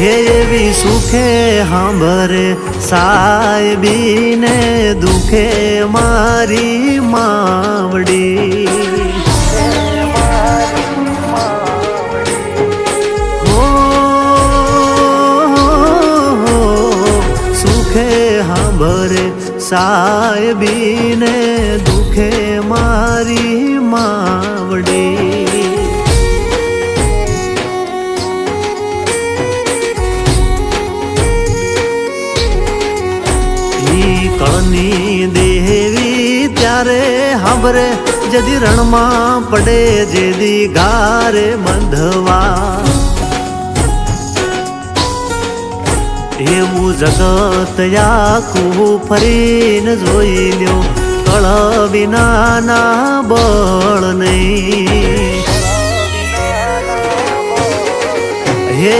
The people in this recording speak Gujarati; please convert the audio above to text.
હે એવી સુખે હાંભરે સાહેબીને દુખે મારી માવડી હો સુખે હાંભરે સાહેબીને દુખે મારી માવડી કળની દેવી ત્યારે હાંભરે જદી રણમાં પડે જેદી ગારે બંધવા એવું જગત આખું ફરીને જોઈ લ્યો કળ વિનાના બળ નહીં હે